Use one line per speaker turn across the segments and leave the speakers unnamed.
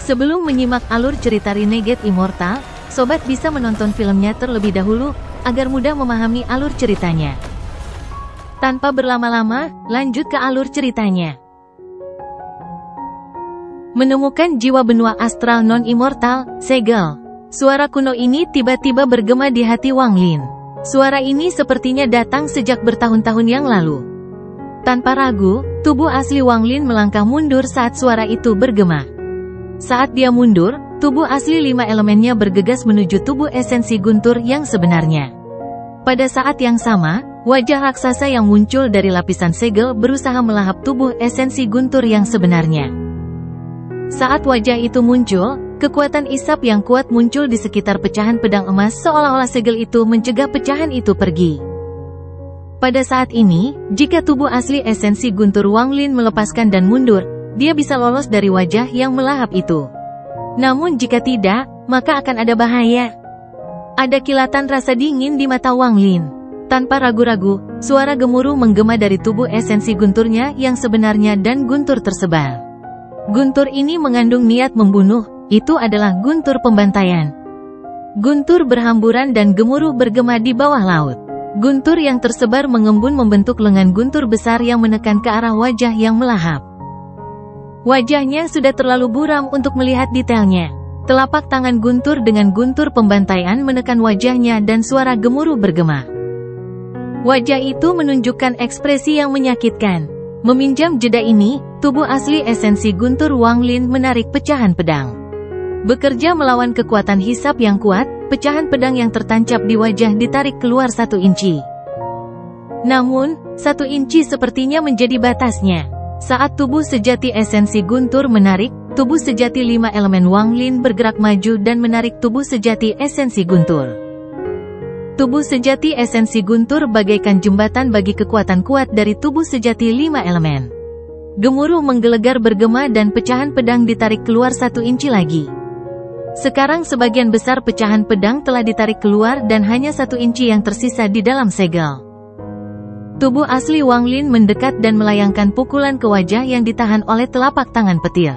Sebelum menyimak alur cerita Renegade Immortal, sobat bisa menonton filmnya terlebih dahulu, agar mudah memahami alur ceritanya. Tanpa berlama-lama, lanjut ke alur ceritanya. Menemukan jiwa benua astral non-immortal, Segel. Suara kuno ini tiba-tiba bergema di hati Wang Lin. Suara ini sepertinya datang sejak bertahun-tahun yang lalu. Tanpa ragu, tubuh asli Wang Lin melangkah mundur saat suara itu bergema. Saat dia mundur, tubuh asli 5 elemennya bergegas menuju tubuh esensi guntur yang sebenarnya. Pada saat yang sama, wajah raksasa yang muncul dari lapisan segel berusaha melahap tubuh esensi guntur yang sebenarnya. Saat wajah itu muncul, kekuatan isap yang kuat muncul di sekitar pecahan pedang emas seolah-olah segel itu mencegah pecahan itu pergi. Pada saat ini, jika tubuh asli esensi guntur Wang Lin melepaskan dan mundur, dia bisa lolos dari wajah yang melahap itu. Namun jika tidak, maka akan ada bahaya. Ada kilatan rasa dingin di mata Wang Lin. Tanpa ragu-ragu, suara gemuruh menggema dari tubuh esensi gunturnya yang sebenarnya dan guntur tersebar. Guntur ini mengandung niat membunuh, itu adalah guntur pembantaian. Guntur berhamburan dan gemuruh bergema di bawah laut. Guntur yang tersebar mengembun membentuk lengan guntur besar yang menekan ke arah wajah yang melahap. Wajahnya sudah terlalu buram untuk melihat detailnya. Telapak tangan guntur dengan guntur pembantaian menekan wajahnya dan suara gemuruh bergema. Wajah itu menunjukkan ekspresi yang menyakitkan. Meminjam jeda ini, tubuh asli esensi guntur Wang Lin menarik pecahan pedang. Bekerja melawan kekuatan hisap yang kuat, pecahan pedang yang tertancap di wajah ditarik keluar 1 inci. Namun, 1 inci sepertinya menjadi batasnya. Saat tubuh sejati esensi guntur menarik, tubuh sejati 5 elemen Wang Lin bergerak maju dan menarik tubuh sejati esensi guntur. Tubuh sejati esensi guntur bagaikan jembatan bagi kekuatan kuat dari tubuh sejati 5 elemen. Gemuruh menggelegar bergema dan pecahan pedang ditarik keluar 1 inci lagi. Sekarang sebagian besar pecahan pedang telah ditarik keluar dan hanya 1 inci yang tersisa di dalam segel. Tubuh asli Wang Lin mendekat dan melayangkan pukulan ke wajah yang ditahan oleh telapak tangan petir.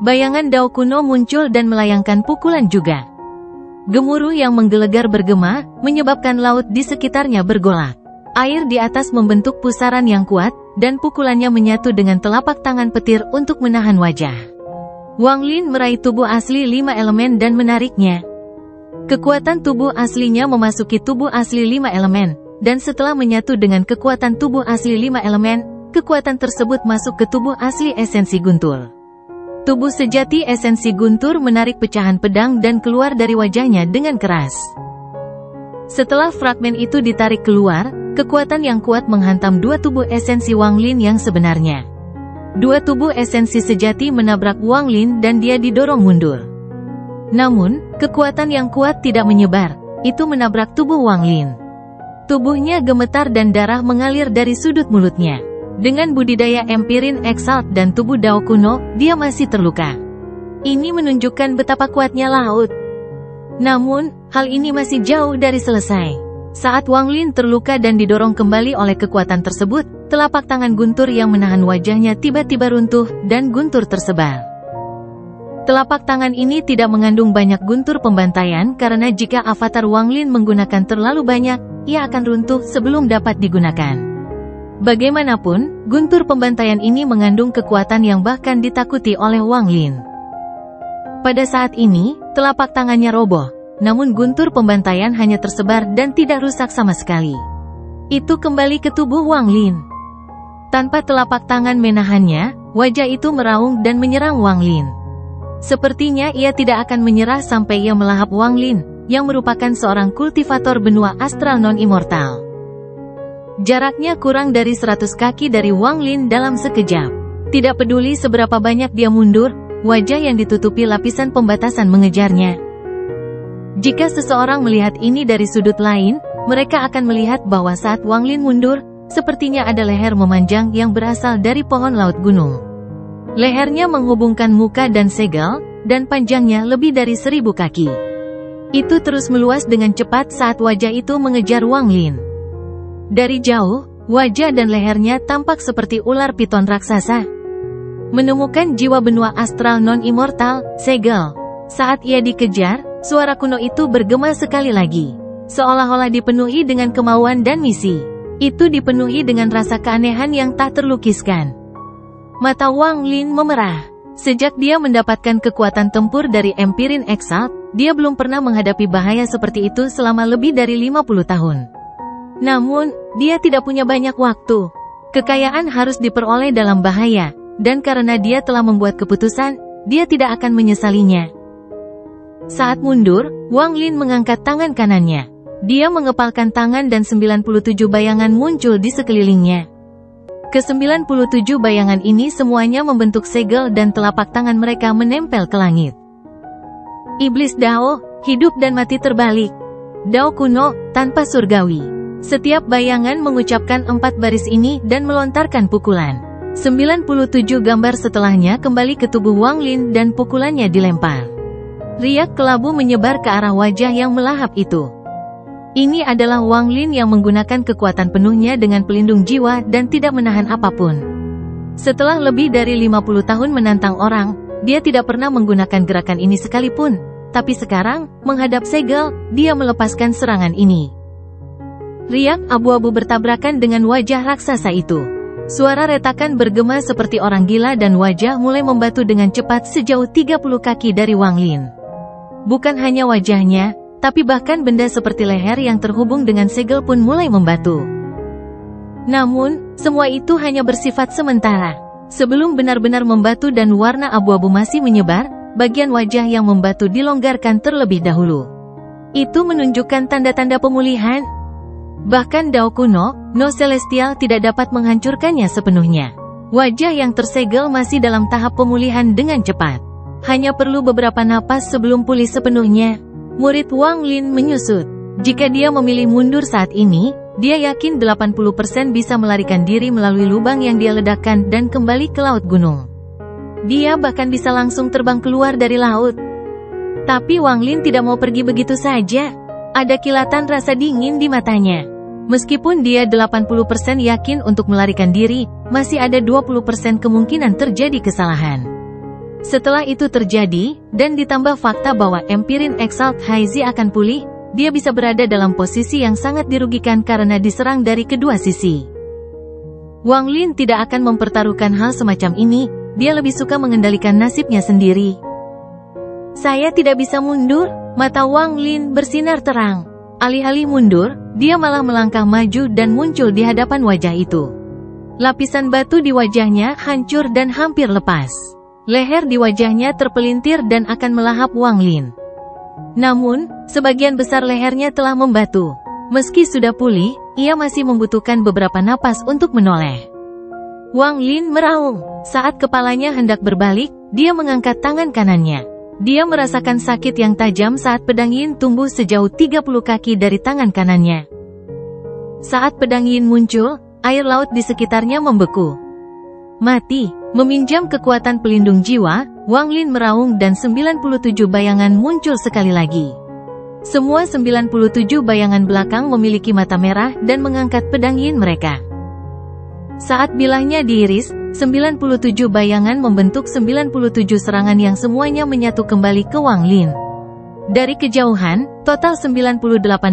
Bayangan dao kuno muncul dan melayangkan pukulan juga. Gemuruh yang menggelegar bergema, menyebabkan laut di sekitarnya bergolak. Air di atas membentuk pusaran yang kuat, dan pukulannya menyatu dengan telapak tangan petir untuk menahan wajah. Wang Lin meraih tubuh asli 5 elemen dan menariknya. Kekuatan tubuh aslinya memasuki tubuh asli 5 elemen. Dan setelah menyatu dengan kekuatan tubuh asli 5 elemen, kekuatan tersebut masuk ke tubuh asli esensi guntur. Tubuh sejati esensi guntur menarik pecahan pedang dan keluar dari wajahnya dengan keras. Setelah fragmen itu ditarik keluar, kekuatan yang kuat menghantam 2 tubuh esensi Wang Lin yang sebenarnya. 2 tubuh esensi sejati menabrak Wang Lin dan dia didorong mundur. Namun, kekuatan yang kuat tidak menyebar, itu menabrak tubuh Wang Lin. Tubuhnya gemetar dan darah mengalir dari sudut mulutnya. Dengan budidaya empirin exalt dan tubuh dao kuno, dia masih terluka. Ini menunjukkan betapa kuatnya laut. Namun, hal ini masih jauh dari selesai. Saat Wang Lin terluka dan didorong kembali oleh kekuatan tersebut, telapak tangan guntur yang menahan wajahnya tiba-tiba runtuh, dan guntur tersebar. Telapak tangan ini tidak mengandung banyak guntur pembantaian karena jika avatar Wang Lin menggunakan terlalu banyak, ia akan runtuh sebelum dapat digunakan. Bagaimanapun, guntur pembantaian ini mengandung kekuatan yang bahkan ditakuti oleh Wang Lin. Pada saat ini, telapak tangannya roboh, namun guntur pembantaian hanya tersebar dan tidak rusak sama sekali. Itu kembali ke tubuh Wang Lin. Tanpa telapak tangan menahannya, wajah itu meraung dan menyerang Wang Lin. Sepertinya ia tidak akan menyerah sampai ia melahap Wang Lin, yang merupakan seorang kultivator benua astral non-immortal. Jaraknya kurang dari 100 kaki dari Wang Lin dalam sekejap. Tidak peduli seberapa banyak dia mundur, wajah yang ditutupi lapisan pembatasan mengejarnya. Jika seseorang melihat ini dari sudut lain, mereka akan melihat bahwa saat Wang Lin mundur, sepertinya ada leher memanjang yang berasal dari pohon laut gunung. Lehernya menghubungkan muka dan segel, dan panjangnya lebih dari 1000 kaki. Itu terus meluas dengan cepat saat wajah itu mengejar Wang Lin. Dari jauh, wajah dan lehernya tampak seperti ular piton raksasa. Menemukan jiwa benua astral non-immortal, Segel. Saat ia dikejar, suara kuno itu bergema sekali lagi. Seolah-olah dipenuhi dengan kemauan dan misi. Itu dipenuhi dengan rasa keanehan yang tak terlukiskan. Mata Wang Lin memerah. Sejak dia mendapatkan kekuatan tempur dari Empirin Exalt, dia belum pernah menghadapi bahaya seperti itu selama lebih dari 50 tahun. Namun, dia tidak punya banyak waktu. Kekayaan harus diperoleh dalam bahaya, dan karena dia telah membuat keputusan, dia tidak akan menyesalinya. Saat mundur, Wang Lin mengangkat tangan kanannya. Dia mengepalkan tangan dan 97 bayangan muncul di sekelilingnya. Ke-97 bayangan ini semuanya membentuk segel dan telapak tangan mereka menempel ke langit. Iblis Dao, hidup dan mati terbalik. Dao kuno, tanpa surgawi. Setiap bayangan mengucapkan 4 baris ini dan melontarkan pukulan. 97 gambar setelahnya kembali ke tubuh Wang Lin dan pukulannya dilempar. Riak kelabu menyebar ke arah wajah yang melahap itu. Ini adalah Wang Lin yang menggunakan kekuatan penuhnya dengan pelindung jiwa dan tidak menahan apapun. Setelah lebih dari 50 tahun menantang orang, dia tidak pernah menggunakan gerakan ini sekalipun. Tapi sekarang, menghadap segel, dia melepaskan serangan ini. Riak abu-abu bertabrakan dengan wajah raksasa itu. Suara retakan bergema seperti orang gila dan wajah mulai membatu dengan cepat sejauh 30 kaki dari Wang Lin. Bukan hanya wajahnya, tapi bahkan benda seperti leher yang terhubung dengan segel pun mulai membatu. Namun, semua itu hanya bersifat sementara. Sebelum benar-benar membatu dan warna abu-abu masih menyebar, bagian wajah yang membatu dilonggarkan terlebih dahulu. Itu menunjukkan tanda-tanda pemulihan. Bahkan Dao kuno, No Celestial tidak dapat menghancurkannya sepenuhnya. Wajah yang tersegel masih dalam tahap pemulihan dengan cepat. Hanya perlu beberapa napas sebelum pulih sepenuhnya. Murid Wang Lin menyusut. Jika dia memilih mundur saat ini, dia yakin 80% bisa melarikan diri melalui lubang yang dia ledakkan dan kembali ke laut gunung. Dia bahkan bisa langsung terbang keluar dari laut. Tapi Wang Lin tidak mau pergi begitu saja. Ada kilatan rasa dingin di matanya. Meskipun dia 80% yakin untuk melarikan diri, masih ada 20% kemungkinan terjadi kesalahan. Setelah itu terjadi, dan ditambah fakta bahwa Empirin Exalt Haizi akan pulih, dia bisa berada dalam posisi yang sangat dirugikan karena diserang dari kedua sisi. Wang Lin tidak akan mempertaruhkan hal semacam ini, dia lebih suka mengendalikan nasibnya sendiri. Saya tidak bisa mundur, mata Wang Lin bersinar terang. Alih-alih mundur, dia malah melangkah maju dan muncul di hadapan wajah itu. Lapisan batu di wajahnya hancur dan hampir lepas. Leher di wajahnya terpelintir dan akan melahap Wang Lin. Namun, sebagian besar lehernya telah membatu. Meski sudah pulih, ia masih membutuhkan beberapa napas untuk menoleh. Wang Lin meraung. Saat kepalanya hendak berbalik, dia mengangkat tangan kanannya. Dia merasakan sakit yang tajam saat pedang yin tumbuh sejauh 30 kaki dari tangan kanannya. Saat pedang yin muncul, air laut di sekitarnya membeku. Mati, meminjam kekuatan pelindung jiwa, Wang Lin meraung dan 97 bayangan muncul sekali lagi. Semua 97 bayangan belakang memiliki mata merah dan mengangkat pedang yin mereka. Saat bilahnya diiris, 97 bayangan membentuk 97 serangan yang semuanya menyatu kembali ke Wang Lin. Dari kejauhan, total 98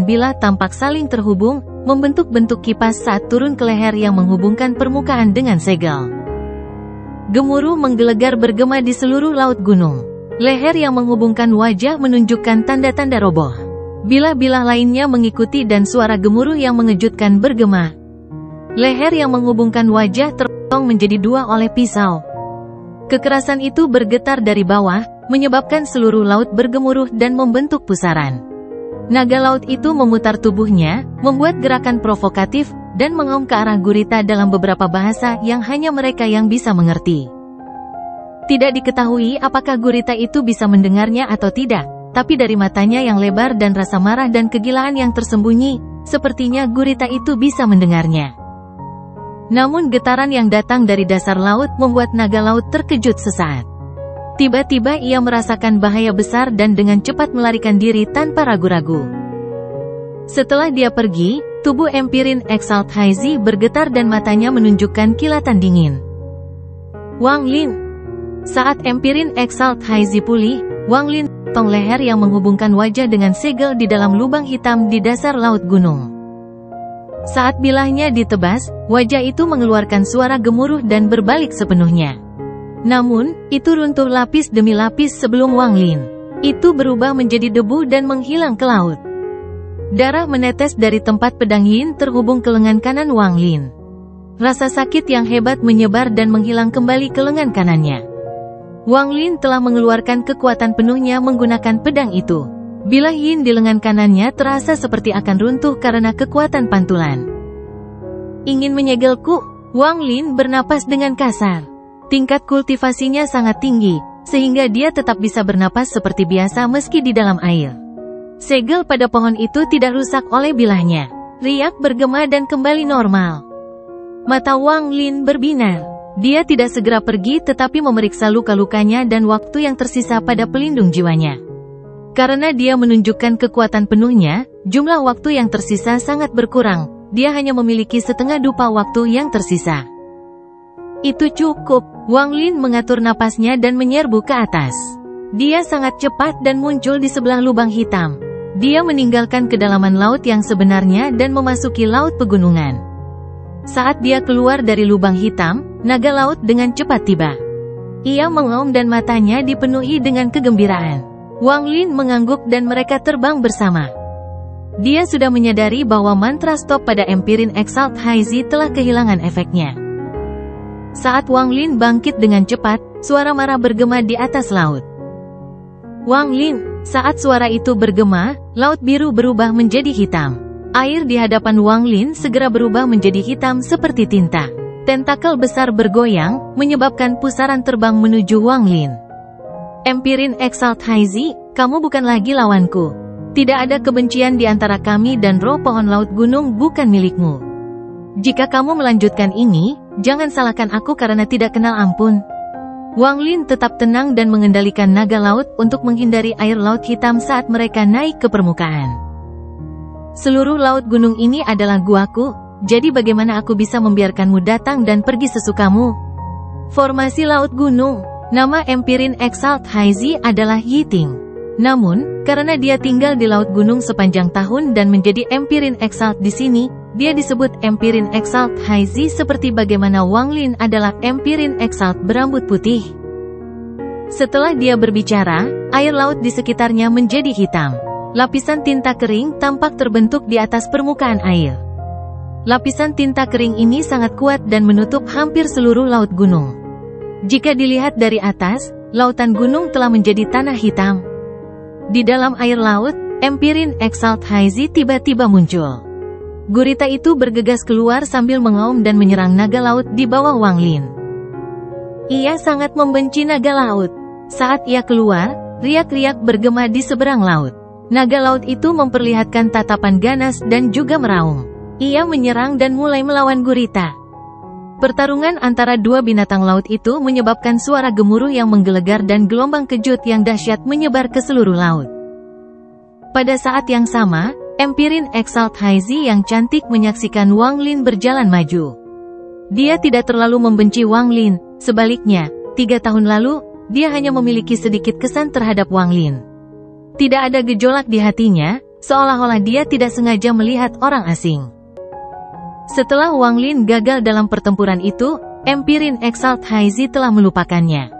bilah tampak saling terhubung, membentuk bentuk kipas saat turun ke leher yang menghubungkan permukaan dengan segel. Gemuruh menggelegar bergema di seluruh laut gunung. Leher yang menghubungkan wajah menunjukkan tanda-tanda roboh. Bilah-bilah lainnya mengikuti dan suara gemuruh yang mengejutkan bergema. Leher yang menghubungkan wajah terpotong menjadi dua oleh pisau. Kekerasan itu bergetar dari bawah, menyebabkan seluruh laut bergemuruh dan membentuk pusaran. Naga laut itu memutar tubuhnya, membuat gerakan provokatif, dan mengaum ke arah gurita dalam beberapa bahasa yang hanya mereka yang bisa mengerti. Tidak diketahui apakah gurita itu bisa mendengarnya atau tidak, tapi dari matanya yang lebar dan rasa marah dan kegilaan yang tersembunyi, sepertinya gurita itu bisa mendengarnya. Namun getaran yang datang dari dasar laut membuat naga laut terkejut sesaat. Tiba-tiba ia merasakan bahaya besar dan dengan cepat melarikan diri tanpa ragu-ragu. Setelah dia pergi, tubuh Empirin Exalt Haizi bergetar dan matanya menunjukkan kilatan dingin. Wang Lin, Saat Empirin Exalt Haizi pulih, Wang Lin tong leher yang menghubungkan wajah dengan segel di dalam lubang hitam di dasar laut gunung. Saat bilahnya ditebas, wajah itu mengeluarkan suara gemuruh dan berbalik sepenuhnya. Namun, itu runtuh lapis demi lapis sebelum Wang Lin itu berubah menjadi debu dan menghilang ke laut. Darah menetes dari tempat pedang Yin terhubung ke lengan kanan Wang Lin. Rasa sakit yang hebat menyebar dan menghilang kembali ke lengan kanannya. Wang Lin telah mengeluarkan kekuatan penuhnya menggunakan pedang itu. Bilah Yin di lengan kanannya terasa seperti akan runtuh karena kekuatan pantulan. Ingin menyegelku? Wang Lin bernapas dengan kasar. Tingkat kultivasinya sangat tinggi, sehingga dia tetap bisa bernapas seperti biasa meski di dalam air. Segel pada pohon itu tidak rusak oleh bilahnya. Riak bergema dan kembali normal. Mata Wang Lin berbinar. Dia tidak segera pergi tetapi memeriksa luka-lukanya dan waktu yang tersisa pada pelindung jiwanya. Karena dia menunjukkan kekuatan penuhnya, jumlah waktu yang tersisa sangat berkurang. Dia hanya memiliki setengah dupa waktu yang tersisa. Itu cukup. Wang Lin mengatur napasnya dan menyerbu ke atas. Dia sangat cepat dan muncul di sebelah lubang hitam. Dia meninggalkan kedalaman laut yang sebenarnya dan memasuki laut pegunungan. Saat dia keluar dari lubang hitam, naga laut dengan cepat tiba. Ia mengaum dan matanya dipenuhi dengan kegembiraan. Wang Lin mengangguk dan mereka terbang bersama. Dia sudah menyadari bahwa mantra stop pada Empirin Exalt Haizi telah kehilangan efeknya. Saat Wang Lin bangkit dengan cepat, suara marah bergema di atas laut. Wang Lin, saat suara itu bergema, laut biru berubah menjadi hitam. Air di hadapan Wang Lin segera berubah menjadi hitam seperti tinta. Tentakel besar bergoyang, menyebabkan pusaran terbang menuju Wang Lin. Empirin Exalt Haizi, kamu bukan lagi lawanku. Tidak ada kebencian di antara kami dan roh pohon laut gunung bukan milikmu. Jika kamu melanjutkan ini, jangan salahkan aku karena tidak kenal ampun. Wang Lin tetap tenang dan mengendalikan naga laut untuk menghindari air laut hitam saat mereka naik ke permukaan. Seluruh laut gunung ini adalah guaku, jadi bagaimana aku bisa membiarkanmu datang dan pergi sesukamu? Formasi laut gunung. Nama Empirin Exalt Haizi adalah Yiting. Namun, karena dia tinggal di laut gunung sepanjang tahun dan menjadi Empirin Exalt di sini, dia disebut Empirin Exalt Haizi seperti bagaimana Wang Lin adalah Empirin Exalt berambut putih. Setelah dia berbicara, air laut di sekitarnya menjadi hitam. Lapisan tinta kering tampak terbentuk di atas permukaan air. Lapisan tinta kering ini sangat kuat dan menutup hampir seluruh laut gunung. Jika dilihat dari atas, lautan gunung telah menjadi tanah hitam. Di dalam air laut, Empirin Exalt Haizi tiba-tiba muncul. Gurita itu bergegas keluar sambil mengaum dan menyerang naga laut di bawah Wang Lin. Ia sangat membenci naga laut. Saat ia keluar, riak-riak bergema di seberang laut. Naga laut itu memperlihatkan tatapan ganas dan juga meraung. Ia menyerang dan mulai melawan gurita. Pertarungan antara dua binatang laut itu menyebabkan suara gemuruh yang menggelegar dan gelombang kejut yang dahsyat menyebar ke seluruh laut. Pada saat yang sama, Empirin Exalt Haizi yang cantik menyaksikan Wang Lin berjalan maju. Dia tidak terlalu membenci Wang Lin, sebaliknya, 3 tahun lalu, dia hanya memiliki sedikit kesan terhadap Wang Lin. Tidak ada gejolak di hatinya, seolah-olah dia tidak sengaja melihat orang asing. Setelah Wang Lin gagal dalam pertempuran itu, Empirin Exalt Haizi telah melupakannya.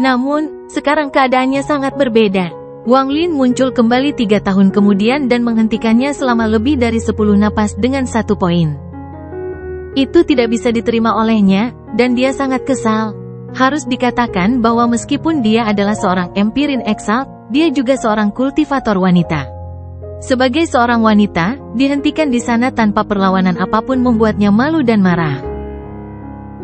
Namun, sekarang keadaannya sangat berbeda. Wang Lin muncul kembali 3 tahun kemudian dan menghentikannya selama lebih dari 10 napas dengan 1 poin. Itu tidak bisa diterima olehnya, dan dia sangat kesal. Harus dikatakan bahwa meskipun dia adalah seorang Empirin Exalt, dia juga seorang kultivator wanita. Sebagai seorang wanita, dihentikan di sana tanpa perlawanan apapun membuatnya malu dan marah.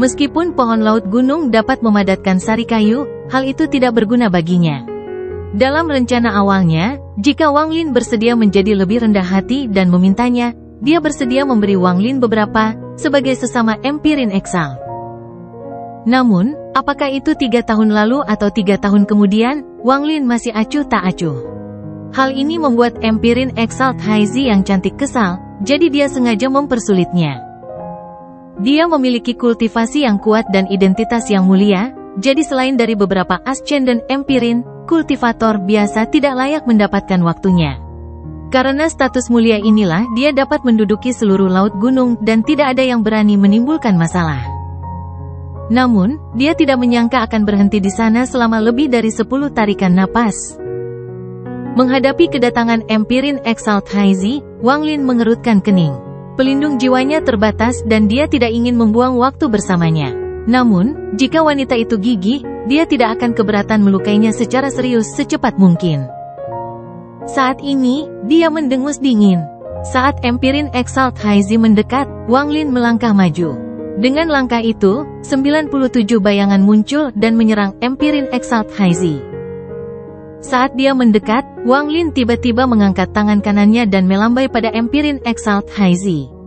Meskipun pohon laut gunung dapat memadatkan sari kayu, hal itu tidak berguna baginya. Dalam rencana awalnya, jika Wang Lin bersedia menjadi lebih rendah hati dan memintanya, dia bersedia memberi Wang Lin beberapa, sebagai sesama Empirin Exalt. Namun, apakah itu 3 tahun lalu atau 3 tahun kemudian, Wang Lin masih acuh tak acuh. Hal ini membuat Empirin Exalt Haizi yang cantik kesal, jadi dia sengaja mempersulitnya. Dia memiliki kultivasi yang kuat dan identitas yang mulia, Jadi selain dari beberapa ascendant empirin, kultivator biasa tidak layak mendapatkan waktunya. Karena status mulia inilah dia dapat menduduki seluruh laut gunung dan tidak ada yang berani menimbulkan masalah. Namun, dia tidak menyangka akan berhenti di sana selama lebih dari 10 tarikan napas. Menghadapi kedatangan empirin Exalt Haizi, Wang Lin mengerutkan kening. Pelindung jiwanya terbatas dan dia tidak ingin membuang waktu bersamanya. Namun, jika wanita itu gigih, dia tidak akan keberatan melukainya secara serius secepat mungkin. Saat ini, dia mendengus dingin. Saat empirin Exalt Haizi mendekat, Wang Lin melangkah maju. Dengan langkah itu, 97 bayangan muncul dan menyerang empirin Exalt Haizi. Saat dia mendekat, Wang Lin tiba-tiba mengangkat tangan kanannya dan melambai pada empirin Exalt Haizi.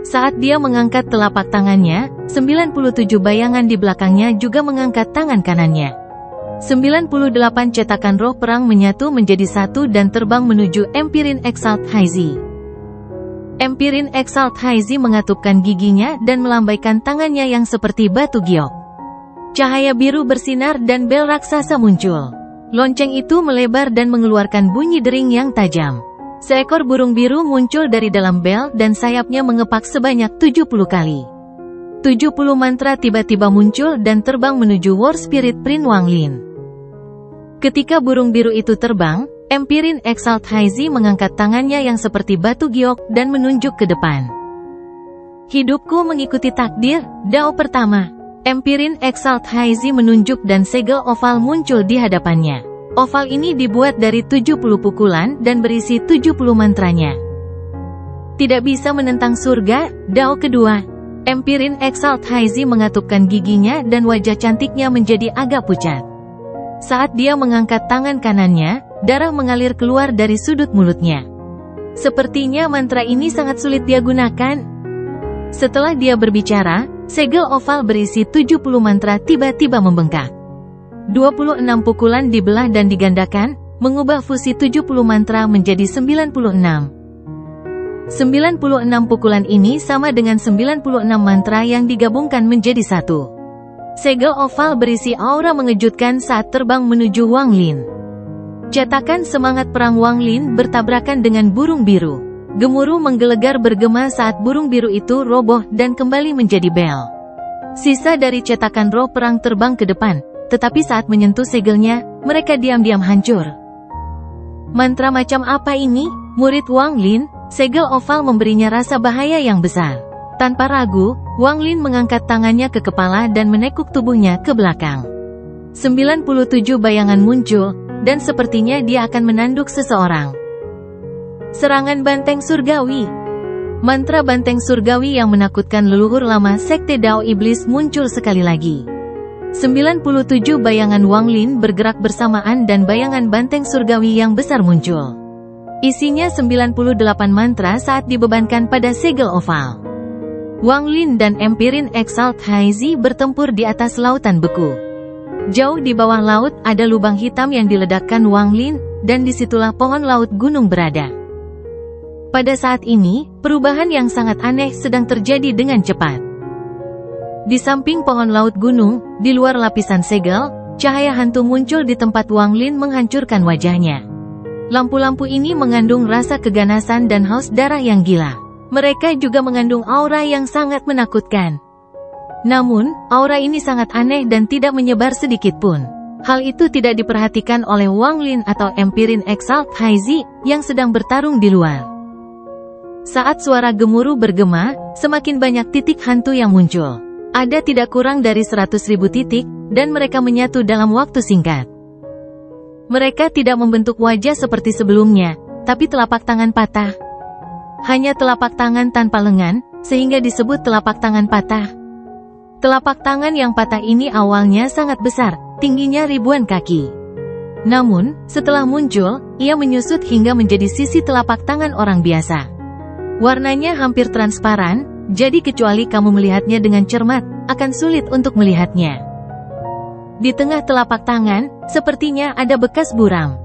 Saat dia mengangkat telapak tangannya, 97 bayangan di belakangnya juga mengangkat tangan kanannya. 98 cetakan roh perang menyatu menjadi satu dan terbang menuju empirin Exalt Haizi. Empirin Exalt Haizi mengatupkan giginya dan melambaikan tangannya yang seperti batu giok. Cahaya biru bersinar dan bel raksasa muncul. Lonceng itu melebar dan mengeluarkan bunyi dering yang tajam. Seekor burung biru muncul dari dalam bel dan sayapnya mengepak sebanyak 70 kali. 70 mantra tiba-tiba muncul dan terbang menuju War Spirit Prince Wang Lin. Ketika burung biru itu terbang, empirin Exalt Haizi mengangkat tangannya yang seperti batu giok dan menunjuk ke depan. Hidupku mengikuti takdir, Dao pertama. Empirin Exalt Haizi menunjuk dan segel oval muncul di hadapannya. Oval ini dibuat dari 70 pukulan dan berisi 70 mantranya. Tidak bisa menentang surga, Dao kedua. Empirin Exalt Haizi mengatupkan giginya dan wajah cantiknya menjadi agak pucat. Saat dia mengangkat tangan kanannya, darah mengalir keluar dari sudut mulutnya. Sepertinya mantra ini sangat sulit dia gunakan. Setelah dia berbicara, segel oval berisi 70 mantra tiba-tiba membengkak. 26 pukulan dibelah dan digandakan, mengubah fusi 70 mantra menjadi 96. 96 pukulan ini sama dengan 96 mantra yang digabungkan menjadi satu. Segel oval berisi aura mengejutkan saat terbang menuju Wang Lin. Cetakan semangat perang Wang Lin bertabrakan dengan burung biru. Gemuruh menggelegar bergema saat burung biru itu roboh dan kembali menjadi bel. Sisa dari cetakan roh perang terbang ke depan, tetapi saat menyentuh segelnya, mereka diam-diam hancur. Mantra macam apa ini? Murid Wang Lin, segel oval memberinya rasa bahaya yang besar. Tanpa ragu, Wang Lin mengangkat tangannya ke kepala dan menekuk tubuhnya ke belakang. 97 bayangan muncul, dan sepertinya dia akan menanduk seseorang. Serangan banteng surgawi. Mantra banteng surgawi yang menakutkan leluhur lama Sekte Dao Iblis muncul sekali lagi. 97 bayangan Wang Lin bergerak bersamaan dan bayangan banteng surgawi yang besar muncul. Isinya 98 mantra saat dibebankan pada segel oval. Wang Lin dan empirin Exalt Haizi bertempur di atas lautan beku. Jauh di bawah laut ada lubang hitam yang diledakkan Wang Lin, dan disitulah pohon laut gunung berada. Pada saat ini, perubahan yang sangat aneh sedang terjadi dengan cepat. Di samping pohon laut gunung, di luar lapisan segel, cahaya hantu muncul di tempat Wang Lin menghancurkan wajahnya. Lampu-lampu ini mengandung rasa keganasan dan haus darah yang gila. Mereka juga mengandung aura yang sangat menakutkan. Namun, aura ini sangat aneh dan tidak menyebar sedikit pun. Hal itu tidak diperhatikan oleh Wang Lin atau empirin Exalt Haizi, yang sedang bertarung di luar. Saat suara gemuruh bergema, semakin banyak titik hantu yang muncul. Ada tidak kurang dari 100.000 titik, dan mereka menyatu dalam waktu singkat. Mereka tidak membentuk wajah seperti sebelumnya, tapi telapak tangan patah. Hanya telapak tangan tanpa lengan, sehingga disebut telapak tangan patah. Telapak tangan yang patah ini awalnya sangat besar, tingginya ribuan kaki. Namun, setelah muncul, ia menyusut hingga menjadi sisi telapak tangan orang biasa. Warnanya hampir transparan, jadi kecuali kamu melihatnya dengan cermat, akan sulit untuk melihatnya. Di tengah telapak tangan, sepertinya ada bekas buram.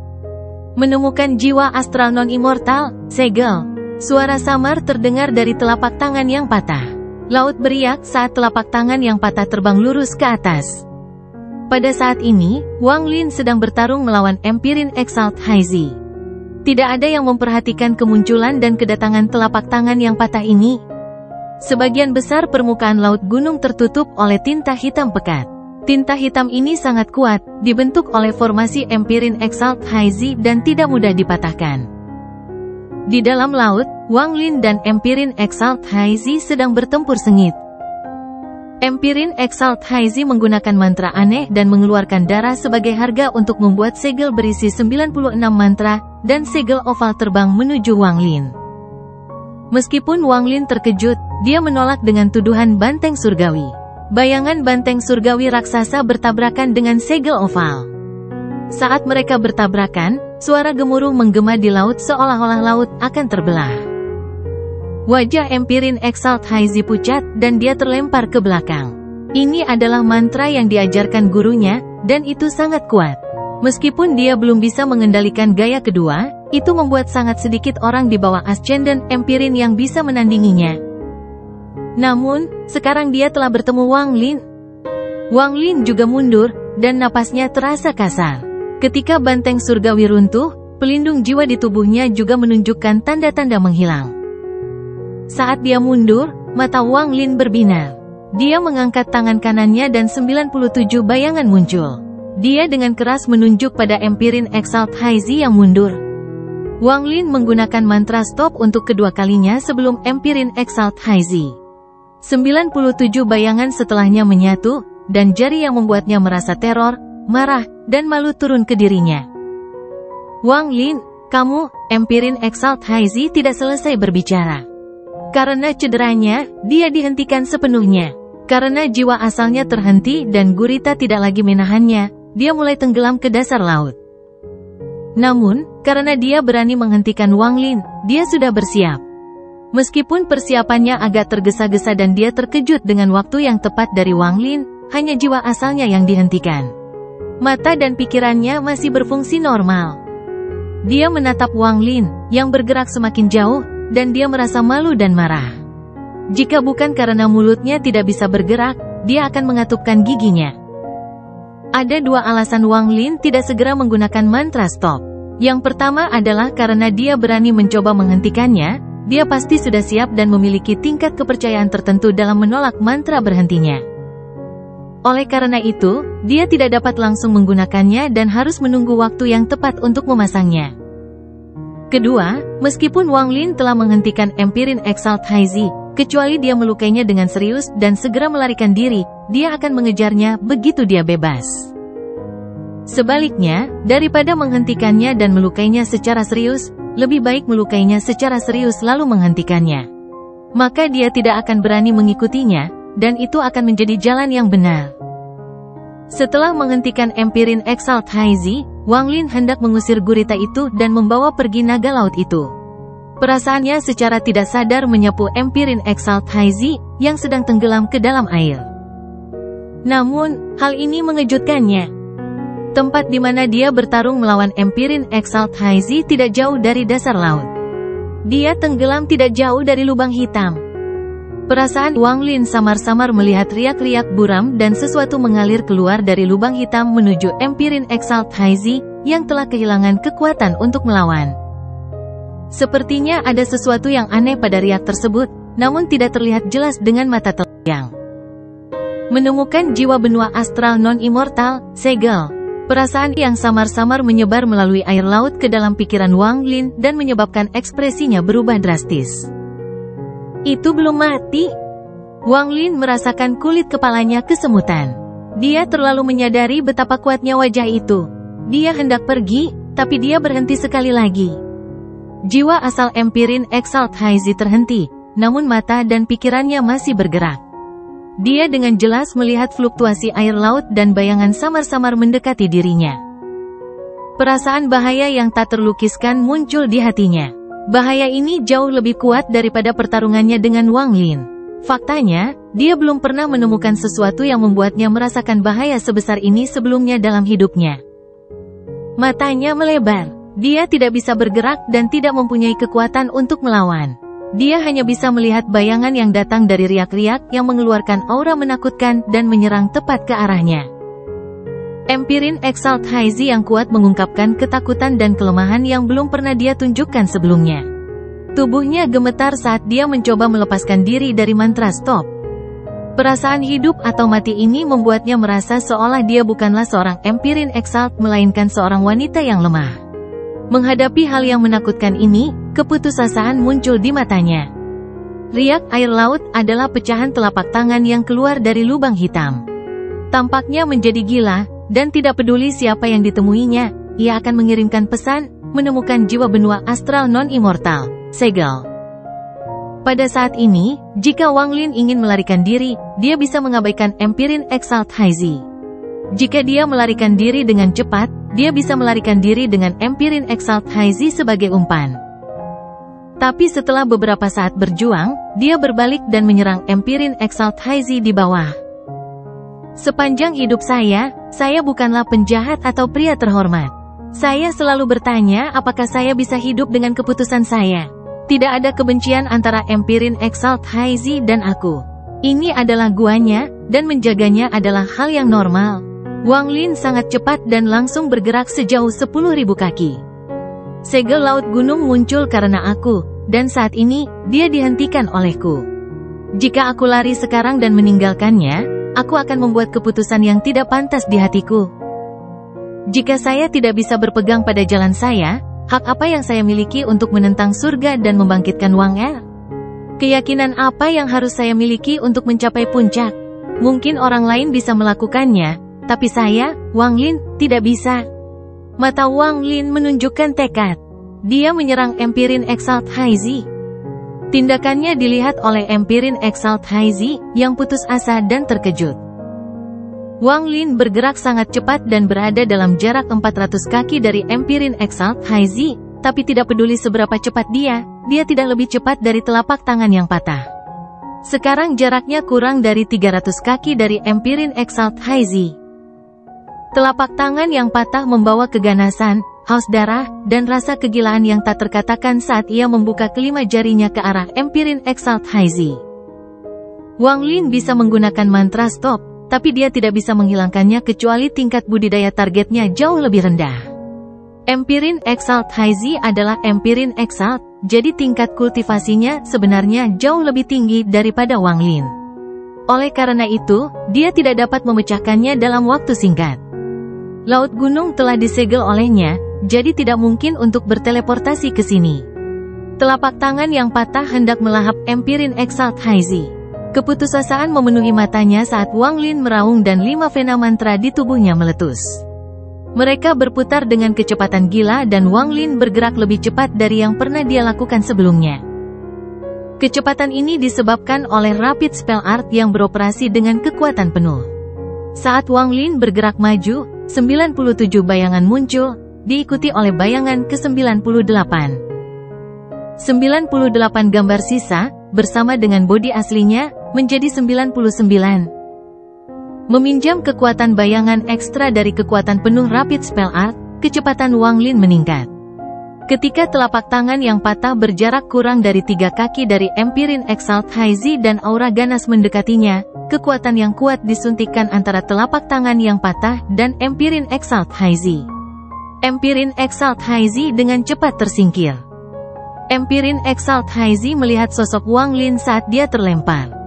Menemukan jiwa astral non-immortal, segel. Suara samar terdengar dari telapak tangan yang patah. Laut beriak saat telapak tangan yang patah terbang lurus ke atas. Pada saat ini, Wang Lin sedang bertarung melawan Empirin Exalt Haizi. Tidak ada yang memperhatikan kemunculan dan kedatangan telapak tangan yang patah ini. Sebagian besar permukaan laut gunung tertutup oleh tinta hitam pekat. Tinta hitam ini sangat kuat, dibentuk oleh formasi Empirin Exalt Haizi dan tidak mudah dipatahkan. Di dalam laut, Wang Lin dan Empirin Exalt Haizi sedang bertempur sengit. Empirin Exalt Haizi menggunakan mantra aneh dan mengeluarkan darah sebagai harga untuk membuat segel berisi 96 mantra, dan segel oval terbang menuju Wang Lin. Meskipun Wang Lin terkejut, dia menolak dengan tuduhan banteng surgawi. Bayangan banteng surgawi raksasa bertabrakan dengan segel oval. Saat mereka bertabrakan, suara gemuruh menggema di laut seolah-olah laut akan terbelah. Wajah Empirin Exalt Haizi pucat dan dia terlempar ke belakang. Ini adalah mantra yang diajarkan gurunya, dan itu sangat kuat. Meskipun dia belum bisa mengendalikan gaya kedua, itu membuat sangat sedikit orang di bawah Ascendant Empirin yang bisa menandinginya. Namun, sekarang dia telah bertemu Wang Lin. Wang Lin juga mundur, dan napasnya terasa kasar. Ketika banteng surgawi runtuh, pelindung jiwa di tubuhnya juga menunjukkan tanda-tanda menghilang. Saat dia mundur, mata Wang Lin berbinar. Dia mengangkat tangan kanannya dan 97 bayangan muncul. Dia dengan keras menunjuk pada Empirin Exalt Haizi yang mundur. Wang Lin menggunakan mantra stop untuk kedua kalinya sebelum Empirin Exalt Haizi. 97 bayangan setelahnya menyatu, dan jari yang membuatnya merasa teror, marah, dan malu turun ke dirinya. Wang Lin, kamu, Empirin Exalt Haizi tidak selesai berbicara. Karena cederanya, dia dihentikan sepenuhnya. Karena jiwa asalnya terhenti dan gurita tidak lagi menahannya, dia mulai tenggelam ke dasar laut. Namun, karena dia berani menghentikan Wang Lin, dia sudah bersiap. Meskipun persiapannya agak tergesa-gesa dan dia terkejut dengan waktu yang tepat dari Wang Lin, hanya jiwa asalnya yang dihentikan. Mata dan pikirannya masih berfungsi normal. Dia menatap Wang Lin, yang bergerak semakin jauh, dan dia merasa malu dan marah. Jika bukan karena mulutnya tidak bisa bergerak, dia akan mengatupkan giginya. Ada dua alasan Wang Lin tidak segera menggunakan mantra stop. Yang pertama adalah karena dia berani mencoba menghentikannya, dia pasti sudah siap dan memiliki tingkat kepercayaan tertentu dalam menolak mantra berhentinya. Oleh karena itu, dia tidak dapat langsung menggunakannya dan harus menunggu waktu yang tepat untuk memasangnya. Kedua, meskipun Wang Lin telah menghentikan Empirin Exalt Haizi, kecuali dia melukainya dengan serius dan segera melarikan diri, dia akan mengejarnya begitu dia bebas. Sebaliknya, daripada menghentikannya dan melukainya secara serius, lebih baik melukainya secara serius lalu menghentikannya. Maka dia tidak akan berani mengikutinya, dan itu akan menjadi jalan yang benar. Setelah menghentikan Empirin Exalt Haizi, Wang Lin hendak mengusir gurita itu dan membawa pergi naga laut itu. Perasaannya secara tidak sadar menyapu Empirin Exalt Haizi, yang sedang tenggelam ke dalam air. Namun, hal ini mengejutkannya. Tempat di mana dia bertarung melawan Empirin Exalt Haizi tidak jauh dari dasar laut. Dia tenggelam tidak jauh dari lubang hitam. Perasaan Wang Lin samar-samar melihat riak-riak buram dan sesuatu mengalir keluar dari lubang hitam menuju Empirin Exalt Haizi, yang telah kehilangan kekuatan untuk melawan. Sepertinya ada sesuatu yang aneh pada riak tersebut, namun tidak terlihat jelas dengan mata telanjang. Menemukan jiwa benua astral non-immortal, segel. Perasaan yang samar-samar menyebar melalui air laut ke dalam pikiran Wang Lin dan menyebabkan ekspresinya berubah drastis. Itu belum mati. Wang Lin merasakan kulit kepalanya kesemutan. Dia terlalu menyadari betapa kuatnya wajah itu. Dia hendak pergi, tapi dia berhenti sekali lagi. Jiwa asal Empirin Exalt Haizi terhenti, namun mata dan pikirannya masih bergerak. Dia dengan jelas melihat fluktuasi air laut dan bayangan samar-samar mendekati dirinya. Perasaan bahaya yang tak terlukiskan muncul di hatinya. Bahaya ini jauh lebih kuat daripada pertarungannya dengan Wang Lin. Faktanya, dia belum pernah menemukan sesuatu yang membuatnya merasakan bahaya sebesar ini sebelumnya dalam hidupnya. Matanya melebar. Dia tidak bisa bergerak dan tidak mempunyai kekuatan untuk melawan. Dia hanya bisa melihat bayangan yang datang dari riak-riak yang mengeluarkan aura menakutkan dan menyerang tepat ke arahnya. Empirin Exalt Haizi yang kuat mengungkapkan ketakutan dan kelemahan yang belum pernah dia tunjukkan sebelumnya. Tubuhnya gemetar saat dia mencoba melepaskan diri dari mantra stop. Perasaan hidup atau mati ini membuatnya merasa seolah dia bukanlah seorang Empirin Exalt melainkan seorang wanita yang lemah. Menghadapi hal yang menakutkan ini, keputusasaan muncul di matanya. Riak air laut adalah pecahan telapak tangan yang keluar dari lubang hitam. Tampaknya menjadi gila, dan tidak peduli siapa yang ditemuinya, ia akan mengirimkan pesan, menemukan jiwa benua astral non-immortal, segel. Pada saat ini, jika Wang Lin ingin melarikan diri, dia bisa mengabaikan Empirin Exalt Haizi. Jika dia melarikan diri dengan cepat, dia bisa melarikan diri dengan Empirin Exalt Haizi sebagai umpan. Tapi setelah beberapa saat berjuang, dia berbalik dan menyerang Empirin Exalt Haizi di bawah. Sepanjang hidup saya bukanlah penjahat atau pria terhormat. Saya selalu bertanya apakah saya bisa hidup dengan keputusan saya. Tidak ada kebencian antara Empirin Exalt Haizi dan aku. Ini adalah guanya, dan menjaganya adalah hal yang normal. Wang Lin sangat cepat dan langsung bergerak sejauh 10.000 kaki. Segel laut gunung muncul karena aku, dan saat ini, dia dihentikan olehku. Jika aku lari sekarang dan meninggalkannya, aku akan membuat keputusan yang tidak pantas di hatiku. Jika saya tidak bisa berpegang pada jalan saya, hak apa yang saya miliki untuk menentang surga dan membangkitkan Wang Er? Keyakinan apa yang harus saya miliki untuk mencapai puncak? Mungkin orang lain bisa melakukannya, tapi saya, Wang Lin, tidak bisa. Mata Wang Lin menunjukkan tekad. Dia menyerang Empirin Exalt Haizi. Tindakannya dilihat oleh Empirin Exalt Haizi, yang putus asa dan terkejut. Wang Lin bergerak sangat cepat dan berada dalam jarak 400 kaki dari Empirin Exalt Haizi, tapi tidak peduli seberapa cepat dia tidak lebih cepat dari telapak tangan yang patah. Sekarang jaraknya kurang dari 300 kaki dari Empirin Exalt Haizi. Telapak tangan yang patah membawa keganasan, haus darah, dan rasa kegilaan yang tak terkatakan saat ia membuka kelima jarinya ke arah Empirin Exalt Haizi. Wang Lin bisa menggunakan mantra stop, tapi dia tidak bisa menghilangkannya kecuali tingkat budidaya targetnya jauh lebih rendah. Empirin Exalt Haizi adalah Empirin Exalt, jadi tingkat kultivasinya sebenarnya jauh lebih tinggi daripada Wang Lin. Oleh karena itu, dia tidak dapat memecahkannya dalam waktu singkat. Laut gunung telah disegel olehnya, jadi tidak mungkin untuk berteleportasi ke sini. Telapak tangan yang patah hendak melahap Empirin Exalt Haizi. Keputusasaan memenuhi matanya saat Wang Lin meraung dan 5 vena mantra di tubuhnya meletus. Mereka berputar dengan kecepatan gila dan Wang Lin bergerak lebih cepat dari yang pernah dia lakukan sebelumnya. Kecepatan ini disebabkan oleh Rapid Spell Art yang beroperasi dengan kekuatan penuh. Saat Wang Lin bergerak maju, 97 bayangan muncul, diikuti oleh bayangan ke-98. 98 gambar sisa, bersama dengan bodi aslinya, menjadi 99. Meminjam kekuatan bayangan ekstra dari kekuatan penuh Rapid Spell Art, kecepatan Wang Lin meningkat. Ketika telapak tangan yang patah berjarak kurang dari 3 kaki dari Empirin Exalt Haizi dan aura ganas mendekatinya, kekuatan yang kuat disuntikkan antara telapak tangan yang patah dan Empirin Exalt Haizi. Empirin Exalt Haizi dengan cepat tersingkir. Empirin Exalt Haizi melihat sosok Wang Lin saat dia terlempar.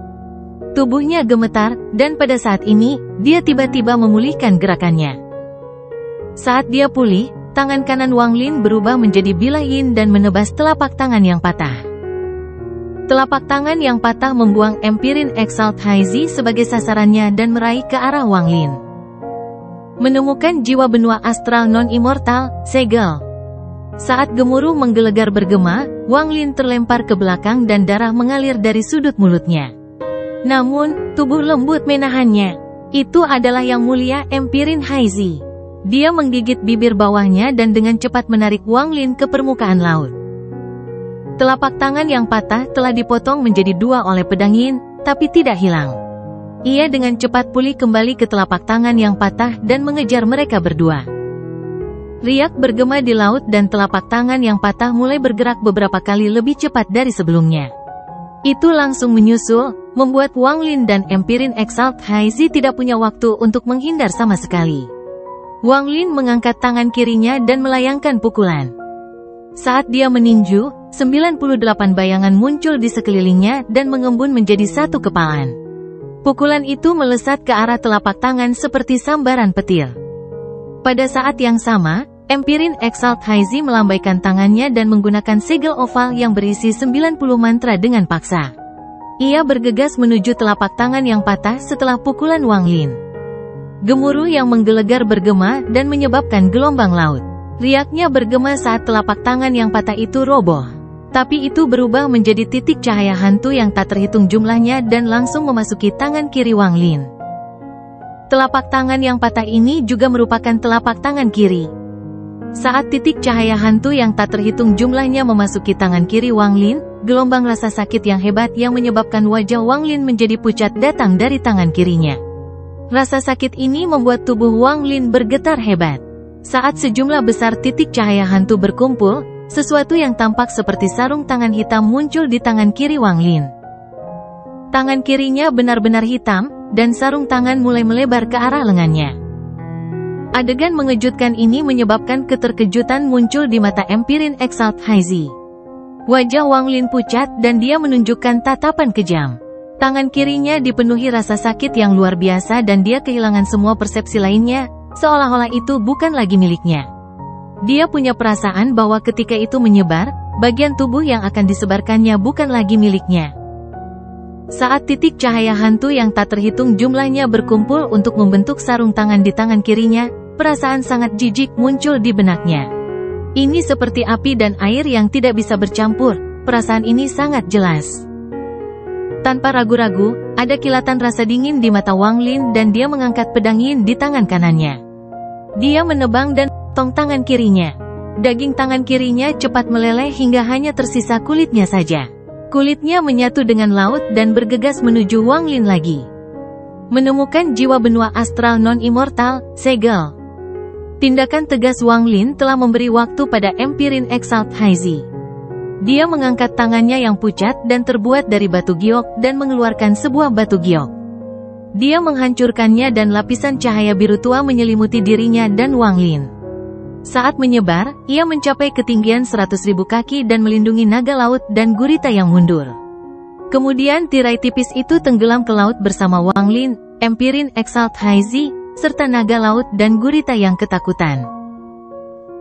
Tubuhnya gemetar, dan pada saat ini, dia tiba-tiba memulihkan gerakannya. Saat dia pulih, tangan kanan Wang Lin berubah menjadi bilah yin dan menebas telapak tangan yang patah. Telapak tangan yang patah membuang Empirin Exalt Haizi sebagai sasarannya dan meraih ke arah Wang Lin. Menemukan jiwa benua astral non-immortal, segel. Saat gemuruh menggelegar bergema, Wang Lin terlempar ke belakang dan darah mengalir dari sudut mulutnya. Namun, tubuh lembut menahannya. Itu adalah Yang Mulia Empirin Haizi. Dia menggigit bibir bawahnya dan dengan cepat menarik Wang Lin ke permukaan laut. Telapak tangan yang patah telah dipotong menjadi 2 oleh pedang yin, tapi tidak hilang. Ia dengan cepat pulih kembali ke telapak tangan yang patah dan mengejar mereka berdua. Riak bergema di laut dan telapak tangan yang patah mulai bergerak beberapa kali lebih cepat dari sebelumnya. Itu langsung menyusul, membuat Wang Lin dan Empirin Exalt Haizi tidak punya waktu untuk menghindar sama sekali. Wang Lin mengangkat tangan kirinya dan melayangkan pukulan. Saat dia meninju, 98 bayangan muncul di sekelilingnya dan mengembun menjadi satu kepalan. Pukulan itu melesat ke arah telapak tangan seperti sambaran petir. Pada saat yang sama, Empirin Exalt Haizi melambaikan tangannya dan menggunakan segel oval yang berisi 90 mantra dengan paksa. Ia bergegas menuju telapak tangan yang patah setelah pukulan Wang Lin. Gemuruh yang menggelegar bergema dan menyebabkan gelombang laut. Riaknya bergema saat telapak tangan yang patah itu roboh. Tapi itu berubah menjadi titik cahaya hantu yang tak terhitung jumlahnya dan langsung memasuki tangan kiri Wang Lin. Telapak tangan yang patah ini juga merupakan telapak tangan kiri. Saat titik cahaya hantu yang tak terhitung jumlahnya memasuki tangan kiri Wang Lin, gelombang rasa sakit yang hebat yang menyebabkan wajah Wang Lin menjadi pucat datang dari tangan kirinya. Rasa sakit ini membuat tubuh Wang Lin bergetar hebat. Saat sejumlah besar titik cahaya hantu berkumpul, sesuatu yang tampak seperti sarung tangan hitam muncul di tangan kiri Wang Lin. Tangan kirinya benar-benar hitam, dan sarung tangan mulai melebar ke arah lengannya. Adegan mengejutkan ini menyebabkan keterkejutan muncul di mata Empirin Exalt Haizi. Wajah Wang Lin pucat dan dia menunjukkan tatapan kejam. Tangan kirinya dipenuhi rasa sakit yang luar biasa dan dia kehilangan semua persepsi lainnya, seolah-olah itu bukan lagi miliknya. Dia punya perasaan bahwa ketika itu menyebar, bagian tubuh yang akan disebarkannya bukan lagi miliknya. Saat titik cahaya hantu yang tak terhitung jumlahnya berkumpul untuk membentuk sarung tangan di tangan kirinya, perasaan sangat jijik muncul di benaknya. Ini seperti api dan air yang tidak bisa bercampur, perasaan ini sangat jelas. Tanpa ragu-ragu, ada kilatan rasa dingin di mata Wang Lin dan dia mengangkat pedang yin di tangan kanannya. Dia menebang dan potong tangan kirinya. Daging tangan kirinya cepat meleleh hingga hanya tersisa kulitnya saja. Kulitnya menyatu dengan laut dan bergegas menuju Wang Lin lagi. Menemukan jiwa benua astral non-immortal, segel. Tindakan tegas Wang Lin telah memberi waktu pada Empirin Exalt Haizi. Dia mengangkat tangannya yang pucat dan terbuat dari batu giok dan mengeluarkan sebuah batu giok. Dia menghancurkannya dan lapisan cahaya biru tua menyelimuti dirinya dan Wang Lin. Saat menyebar, ia mencapai ketinggian 100.000 kaki dan melindungi naga laut dan gurita yang mundur. Kemudian tirai tipis itu tenggelam ke laut bersama Wang Lin, Empirin Exalt Haizi, serta naga laut dan gurita yang ketakutan.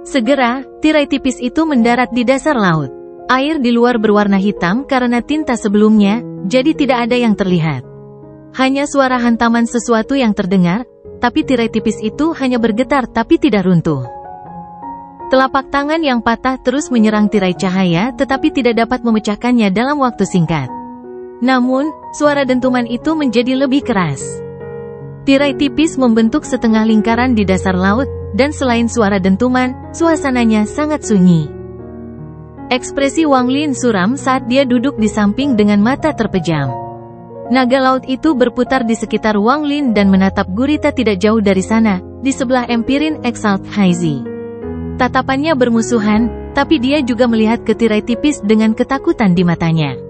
Segera, tirai tipis itu mendarat di dasar laut. Air di luar berwarna hitam karena tinta sebelumnya, jadi tidak ada yang terlihat. Hanya suara hantaman sesuatu yang terdengar, tapi tirai tipis itu hanya bergetar tapi tidak runtuh. Telapak tangan yang patah terus menyerang tirai cahaya tetapi tidak dapat memecahkannya dalam waktu singkat. Namun, suara dentuman itu menjadi lebih keras. Tirai tipis membentuk setengah lingkaran di dasar laut, dan selain suara dentuman, suasananya sangat sunyi. Ekspresi Wang Lin suram saat dia duduk di samping dengan mata terpejam. Naga laut itu berputar di sekitar Wang Lin dan menatap gurita tidak jauh dari sana, di sebelah Empirin Exalt Haizi. Tatapannya bermusuhan, tapi dia juga melihat ke tirai tipis dengan ketakutan di matanya.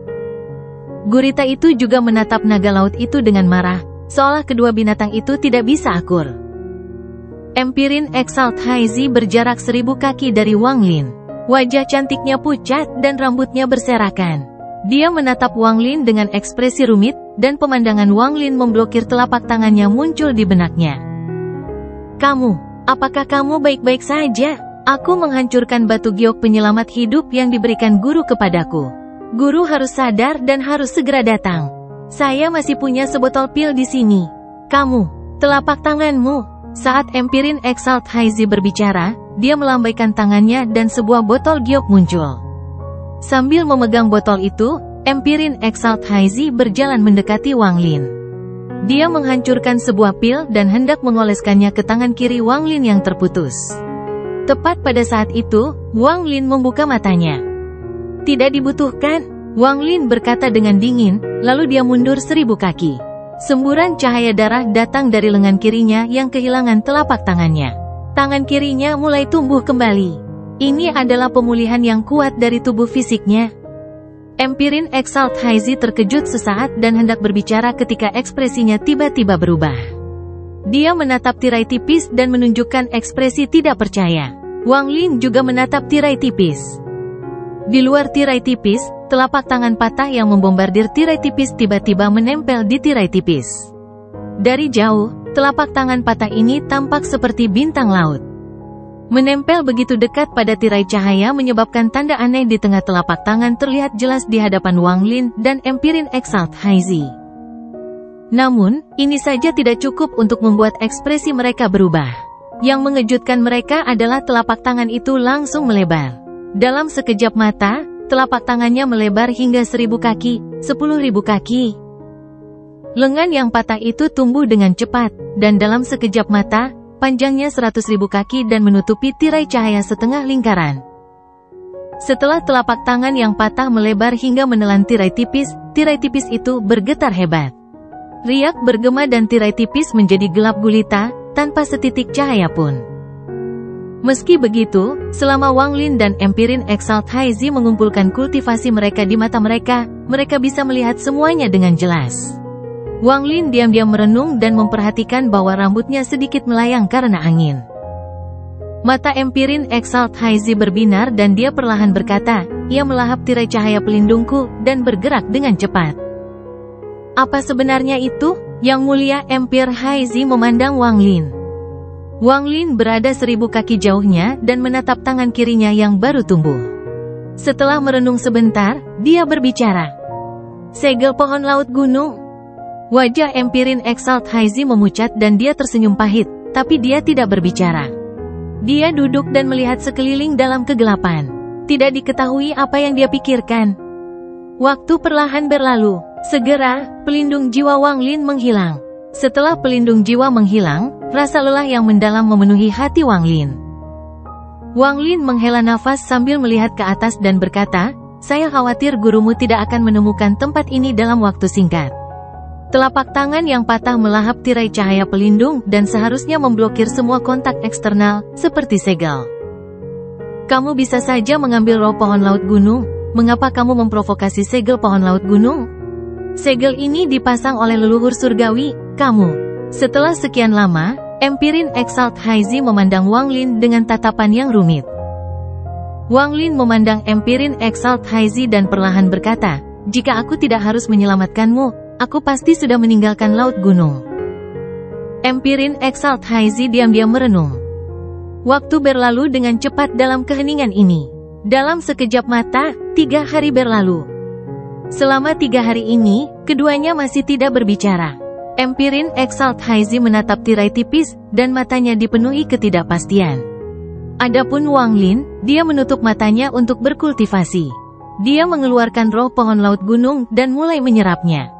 Gurita itu juga menatap naga laut itu dengan marah, seolah kedua binatang itu tidak bisa akur. Empirin Exalt Haizi berjarak 1000 kaki dari Wang Lin. Wajah cantiknya pucat dan rambutnya berserakan. Dia menatap Wang Lin dengan ekspresi rumit, dan pemandangan Wang Lin memblokir telapak tangannya muncul di benaknya. Apakah kamu baik-baik saja? Aku menghancurkan batu giok penyelamat hidup yang diberikan guru kepadaku. Guru harus sadar dan harus segera datang. Saya masih punya sebotol pil di sini. Telapak tanganmu. Saat Empirin Exalt Haizi berbicara, dia melambaikan tangannya dan sebuah botol giok muncul. Sambil memegang botol itu, Empirin Exalt Haizi berjalan mendekati Wang Lin. Dia menghancurkan sebuah pil dan hendak mengoleskannya ke tangan kiri Wang Lin yang terputus. Tepat pada saat itu, Wang Lin membuka matanya. Tidak dibutuhkan, Wang Lin berkata dengan dingin, lalu dia mundur 1000 kaki. Semburan cahaya darah datang dari lengan kirinya yang kehilangan telapak tangannya. Tangan kirinya mulai tumbuh kembali. Ini adalah pemulihan yang kuat dari tubuh fisiknya. Empirin Exalt Haizi terkejut sesaat dan hendak berbicara ketika ekspresinya tiba-tiba berubah. Dia menatap tirai tipis dan menunjukkan ekspresi tidak percaya. Wang Lin juga menatap tirai tipis. Di luar tirai tipis, telapak tangan patah yang membombardir tirai tipis tiba-tiba menempel di tirai tipis. Dari jauh, telapak tangan patah ini tampak seperti bintang laut. Menempel begitu dekat pada tirai cahaya menyebabkan tanda aneh di tengah telapak tangan terlihat jelas di hadapan Wang Lin dan Empirin Exalt Haizi. Namun, ini saja tidak cukup untuk membuat ekspresi mereka berubah. Yang mengejutkan mereka adalah telapak tangan itu langsung melebar. Dalam sekejap mata, telapak tangannya melebar hingga 1000 kaki, 10.000 kaki. Lengan yang patah itu tumbuh dengan cepat, dan dalam sekejap mata, panjangnya 100.000 kaki dan menutupi tirai cahaya setengah lingkaran. Setelah telapak tangan yang patah melebar hingga menelan tirai tipis itu bergetar hebat. Riak bergema dan tirai tipis menjadi gelap gulita, tanpa setitik cahaya pun. Meski begitu, selama Wang Lin dan Empirin Exalt Haizi mengumpulkan kultivasi mereka di mata mereka, mereka bisa melihat semuanya dengan jelas. Wang Lin diam-diam merenung dan memperhatikan bahwa rambutnya sedikit melayang karena angin. Mata Empirin Exalt Haizi berbinar dan dia perlahan berkata, ia melahap tirai cahaya pelindungku, dan bergerak dengan cepat. Apa sebenarnya itu? Yang Mulia Empir Haizi memandang Wang Lin. Wang Lin berada 1000 kaki jauhnya dan menatap tangan kirinya yang baru tumbuh. Setelah merenung sebentar, dia berbicara. Segel pohon laut gunung. Wajah Empirin Exalt Haizi memucat dan dia tersenyum pahit, tapi dia tidak berbicara. Dia duduk dan melihat sekeliling dalam kegelapan. Tidak diketahui apa yang dia pikirkan. Waktu perlahan berlalu. Segera, pelindung jiwa Wang Lin menghilang. Setelah pelindung jiwa menghilang, rasa lelah yang mendalam memenuhi hati Wang Lin. Wang Lin menghela nafas sambil melihat ke atas dan berkata, saya khawatir gurumu tidak akan menemukan tempat ini dalam waktu singkat. Telapak tangan yang patah melahap tirai cahaya pelindung dan seharusnya memblokir semua kontak eksternal, seperti segel. Kamu bisa saja mengambil roh pohon laut gunung, mengapa kamu memprovokasi segel pohon laut gunung? Segel ini dipasang oleh leluhur surgawi, kamu. Setelah sekian lama, Empirin Exalt Haizi memandang Wang Lin dengan tatapan yang rumit. Wang Lin memandang Empirin Exalt Haizi dan perlahan berkata, jika aku tidak harus menyelamatkanmu, aku pasti sudah meninggalkan laut gunung. Empirin Exalt Haizi diam-diam merenung. Waktu berlalu dengan cepat dalam keheningan ini. Dalam sekejap mata, 3 hari berlalu. Selama 3 hari ini, keduanya masih tidak berbicara. Empirin Exalt Haizi menatap tirai tipis, dan matanya dipenuhi ketidakpastian. Adapun Wang Lin, dia menutup matanya untuk berkultivasi. Dia mengeluarkan roh pohon laut gunung dan mulai menyerapnya.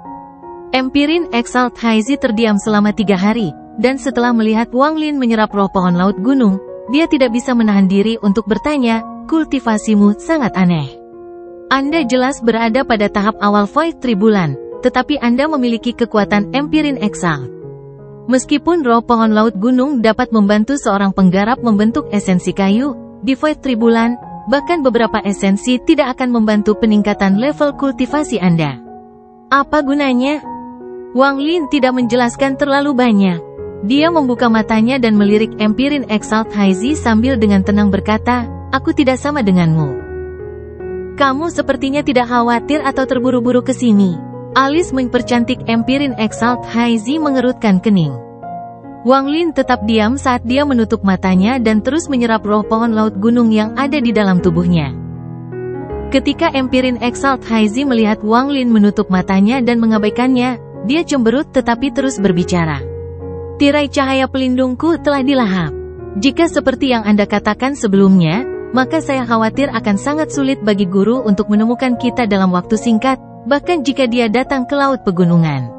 Empirin Exalt Haizi terdiam selama 3 hari, dan setelah melihat Wang Lin menyerap roh pohon laut gunung, dia tidak bisa menahan diri untuk bertanya, kultivasimu sangat aneh. Anda jelas berada pada tahap awal Void Tribulan, tetapi Anda memiliki kekuatan Empirin Exalt. Meskipun roh pohon laut gunung dapat membantu seorang penggarap membentuk esensi kayu, di Void Tribulan, bahkan beberapa esensi tidak akan membantu peningkatan level kultivasi Anda. Apa gunanya? Wang Lin tidak menjelaskan terlalu banyak. Dia membuka matanya dan melirik Empirin Exalt Haizi sambil dengan tenang berkata, aku tidak sama denganmu. Kamu sepertinya tidak khawatir atau terburu-buru ke sini. Alis mempercantik Empirin Exalt Haizi mengerutkan kening. Wang Lin tetap diam saat dia menutup matanya dan terus menyerap roh pohon laut gunung yang ada di dalam tubuhnya. Ketika Empirin Exalt Haizi melihat Wang Lin menutup matanya dan mengabaikannya, dia cemberut tetapi terus berbicara. Tirai cahaya pelindungku telah dilahap. Jika seperti yang Anda katakan sebelumnya, maka saya khawatir akan sangat sulit bagi guru untuk menemukan kita dalam waktu singkat, bahkan jika dia datang ke laut pegunungan.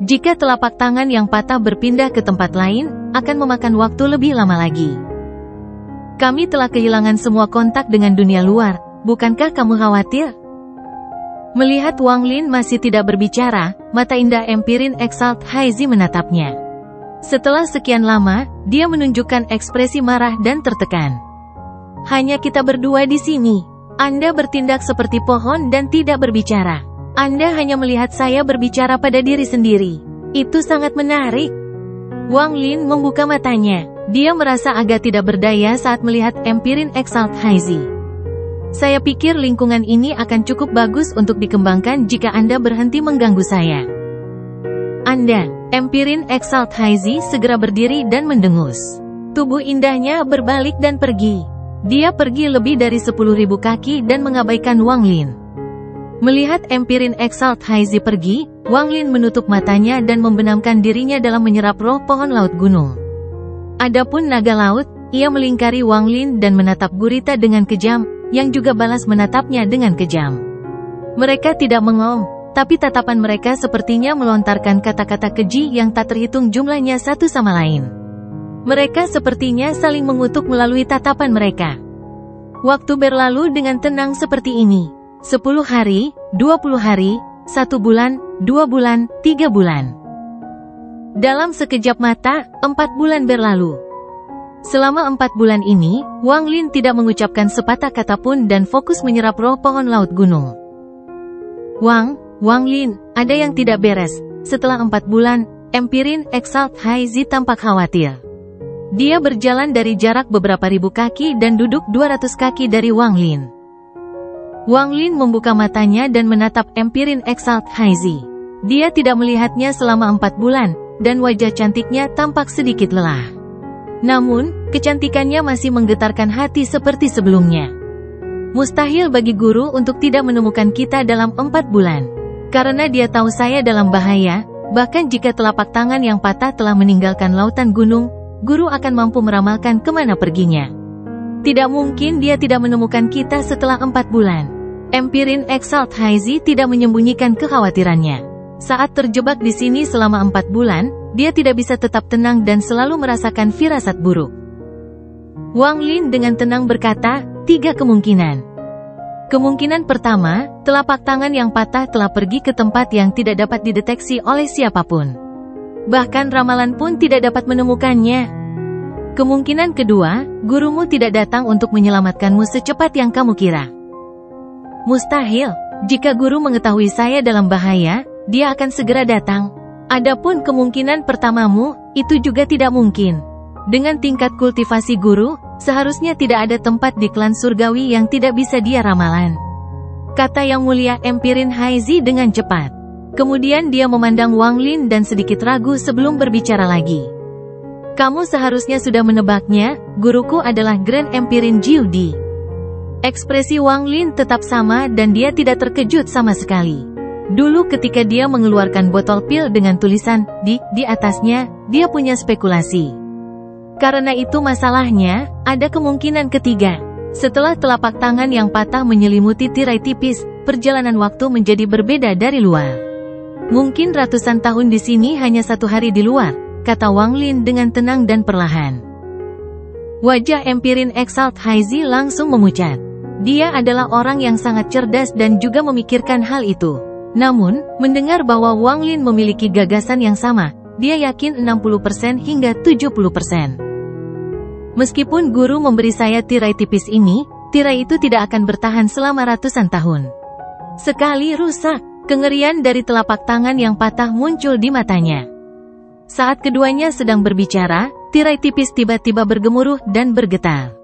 Jika telapak tangan yang patah berpindah ke tempat lain, akan memakan waktu lebih lama lagi. Kami telah kehilangan semua kontak dengan dunia luar, bukankah kamu khawatir? Melihat Wang Lin masih tidak berbicara, mata indah Empirin Exalt Haizi menatapnya. Setelah sekian lama, dia menunjukkan ekspresi marah dan tertekan. Hanya kita berdua di sini. Anda bertindak seperti pohon dan tidak berbicara. Anda hanya melihat saya berbicara pada diri sendiri. Itu sangat menarik. Wang Lin membuka matanya. Dia merasa agak tidak berdaya saat melihat Empirin Exalt Haizi. Saya pikir lingkungan ini akan cukup bagus untuk dikembangkan jika Anda berhenti mengganggu saya. Anda, Empirin Exalt Haizi segera berdiri dan mendengus. Tubuh indahnya berbalik dan pergi. Dia pergi lebih dari 10.000 kaki dan mengabaikan Wang Lin. Melihat Empirin Exalt Haizi pergi, Wang Lin menutup matanya dan membenamkan dirinya dalam menyerap roh pohon laut gunung. Adapun naga laut, ia melingkari Wang Lin dan menatap gurita dengan kejam, yang juga balas menatapnya dengan kejam. Mereka tidak mengom, tapi tatapan mereka sepertinya melontarkan kata-kata keji yang tak terhitung jumlahnya satu sama lain. Mereka sepertinya saling mengutuk melalui tatapan mereka. Waktu berlalu dengan tenang seperti ini. 10 hari, 20 hari, 1 bulan, 2 bulan, 3 bulan. Dalam sekejap mata, 4 bulan berlalu. Selama 4 bulan ini, Wang Lin tidak mengucapkan sepatah kata pun dan fokus menyerap roh pohon laut gunung. Wang Lin, ada yang tidak beres. Setelah 4 bulan, Empirin Exalt Haizi tampak khawatir. Dia berjalan dari jarak beberapa ribu kaki dan duduk 200 kaki dari Wang Lin. Wang Lin membuka matanya dan menatap Empirin Exalt Haizi. Dia tidak melihatnya selama 4 bulan, dan wajah cantiknya tampak sedikit lelah. Namun, kecantikannya masih menggetarkan hati seperti sebelumnya. Mustahil bagi guru untuk tidak menemukan kita dalam 4 bulan. Karena dia tahu saya dalam bahaya, bahkan jika telapak tangan yang patah telah meninggalkan lautan gunung, guru akan mampu meramalkan kemana perginya. Tidak mungkin dia tidak menemukan kita setelah 4 bulan. Empirin Exalt Haizi tidak menyembunyikan kekhawatirannya. Saat terjebak di sini selama 4 bulan, dia tidak bisa tetap tenang dan selalu merasakan firasat buruk. Wang Lin dengan tenang berkata, 3 kemungkinan. Kemungkinan pertama, telapak tangan yang patah telah pergi ke tempat yang tidak dapat dideteksi oleh siapapun. Bahkan ramalan pun tidak dapat menemukannya. Kemungkinan kedua, gurumu tidak datang untuk menyelamatkanmu secepat yang kamu kira. Mustahil, jika guru mengetahui saya dalam bahaya, dia akan segera datang. Adapun kemungkinan pertamamu, itu juga tidak mungkin. Dengan tingkat kultivasi guru, seharusnya tidak ada tempat di klan surgawi yang tidak bisa dia ramalan. Kata Yang Mulia Empirin Haizi dengan cepat. Kemudian dia memandang Wang Lin dan sedikit ragu sebelum berbicara lagi. Kamu seharusnya sudah menebaknya, guruku adalah Grand Empirin Jiu Di. Ekspresi Wang Lin tetap sama dan dia tidak terkejut sama sekali. Dulu ketika dia mengeluarkan botol pil dengan tulisan di atasnya, dia punya spekulasi. Karena itu masalahnya, ada kemungkinan ketiga. Setelah telapak tangan yang patah menyelimuti tirai tipis, perjalanan waktu menjadi berbeda dari luar. Mungkin ratusan tahun di sini hanya 1 hari di luar, kata Wang Lin dengan tenang dan perlahan. Wajah Empirin Exalt Haizi langsung memucat. Dia adalah orang yang sangat cerdas dan juga memikirkan hal itu. Namun, mendengar bahwa Wang Lin memiliki gagasan yang sama, dia yakin 60% hingga 70%. Meskipun guru memberi saya tirai tipis ini, tirai itu tidak akan bertahan selama ratusan tahun. Sekali rusak, kengerian dari telapak tangan yang patah muncul di matanya. Saat keduanya sedang berbicara, tirai tipis tiba-tiba bergemuruh dan bergetar.